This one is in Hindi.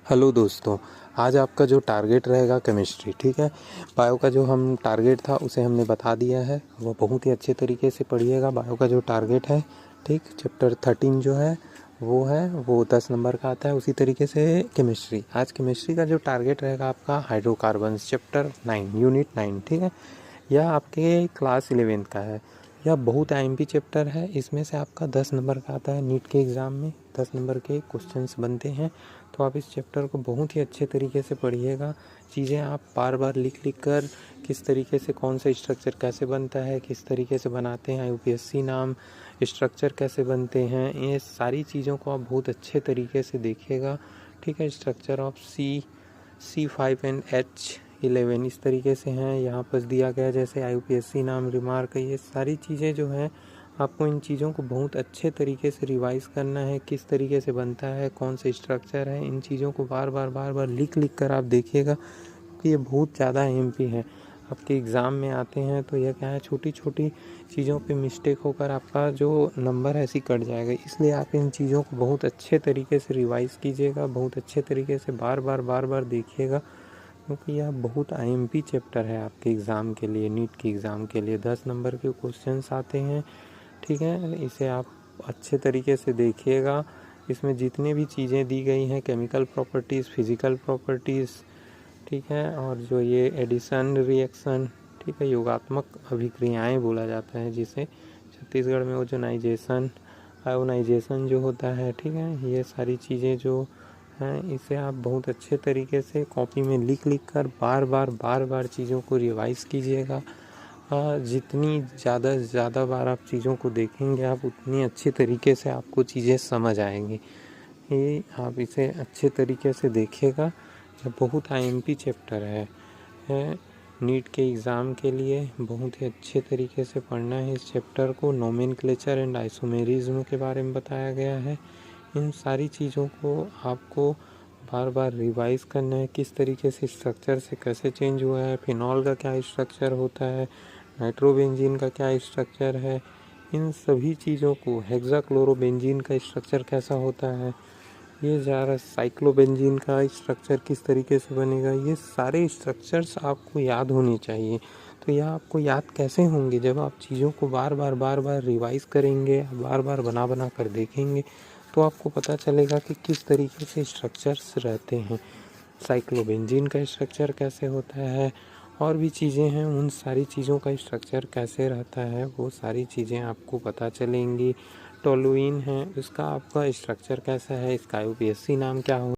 हेलो दोस्तों, आज आपका जो टारगेट रहेगा केमिस्ट्री, ठीक है। बायो का जो हम टारगेट था उसे हमने बता दिया है, वो बहुत ही अच्छे तरीके से पढ़िएगा। बायो का जो टारगेट है, ठीक, चैप्टर 13 जो है वो 10 नंबर का आता है। उसी तरीके से केमिस्ट्री, आज केमिस्ट्री का जो टारगेट रहेगा आपका हाइड्रोकार्बन्स, चैप्टर 9 यूनिट 9, ठीक है। यह आपके क्लास 11 का है। यह बहुत IMP चैप्टर है। इसमें से आपका 10 नंबर का आता है। नीट के एग्ज़ाम में 10 नंबर के क्वेश्चंस बनते हैं, तो आप इस चैप्टर को बहुत ही अच्छे तरीके से पढ़िएगा। चीज़ें आप बार बार लिख लिख कर किस तरीके से कौन सा स्ट्रक्चर कैसे बनता है, किस तरीके से बनाते हैं, UPSC नाम स्ट्रक्चर कैसे बनते हैं, ये सारी चीज़ों को आप बहुत अच्छे तरीके से देखिएगा, ठीक है। Structure of C5 and H11 इस तरीके से हैं। यहाँ पर दिया गया जैसे UPSC नाम, रिमार्क, ये सारी चीज़ें जो हैं आपको इन चीज़ों को बहुत अच्छे तरीके से रिवाइज करना है। किस तरीके से बनता है, कौन से स्ट्रक्चर है, इन चीज़ों को बार बार लिख कर आप देखिएगा, क्योंकि ये बहुत ज़्यादा MP है। आपके एग्ज़ाम में आते हैं तो यह क्या है, छोटी छोटी चीज़ों पे मिस्टेक होकर आपका जो नंबर है ऐसी कट जाएगा। इसलिए आप इन चीज़ों को बहुत अच्छे तरीके से रिवाइज कीजिएगा, बहुत अच्छे तरीके से बार बार देखिएगा, क्योंकि यह बहुत IMP चैप्टर है आपके एग्ज़ाम के लिए। नीट के एग्ज़ाम के लिए 10 नंबर के क्वेश्चंस आते हैं, ठीक है। इसे आप अच्छे तरीके से देखिएगा। इसमें जितनी भी चीज़ें दी गई हैं, केमिकल प्रॉपर्टीज़, फिज़िकल प्रॉपर्टीज़, ठीक है, और जो ये एडिशन रिएक्शन, ठीक है, योगात्मक अभिक्रियाएं बोला जाता है जिसे छत्तीसगढ़ में, ओजोनाइजेशन, आयोनाइजेशन जो होता है, ठीक है, ये सारी चीज़ें जो हैं इसे आप बहुत अच्छे तरीके से कॉपी में लिख कर बार बार चीज़ों को रिवाइज कीजिएगा। जितनी ज़्यादा से ज़्यादा बार आप चीज़ों को देखेंगे, आप उतनी अच्छे तरीके से आपको चीज़ें समझ आएंगी। ये आप इसे अच्छे तरीके से देखिएगा। यह बहुत IMP चैप्टर है। नीट के एग्ज़ाम के लिए बहुत ही अच्छे तरीके से पढ़ना है इस चैप्टर को। नोमेनक्लेचर एंड आइसोमेरिज्म के बारे में बताया गया है। इन सारी चीज़ों को आपको बार बार रिवाइज करना है, किस तरीके से स्ट्रक्चर से कैसे चेंज हुआ है, फिनॉल का क्या स्ट्रक्चर होता है, नाइट्रोबेंजीन का क्या स्ट्रक्चर है, इन सभी चीज़ों को, हेक्साक्लोरोबेंजीन का स्ट्रक्चर कैसा होता है, ये ज़्यादा साइक्लोबेंजीन का स्ट्रक्चर किस तरीके से बनेगा, ये सारे स्ट्रक्चर्स आपको याद होने चाहिए। तो यह आपको याद कैसे होंगे, जब आप चीज़ों को बार बार रिवाइज करेंगे, बार बार बना कर देखेंगे, तो आपको पता चलेगा कि किस तरीके से स्ट्रक्चर्स रहते हैं, साइक्लोबेंजीन का स्ट्रक्चर कैसे होता है, और भी चीज़ें हैं, उन सारी चीज़ों का स्ट्रक्चर कैसे रहता है, वो सारी चीज़ें आपको पता चलेंगी। टोलुइन है, उसका आपका स्ट्रक्चर कैसा है, इसका UPSC नाम क्या हो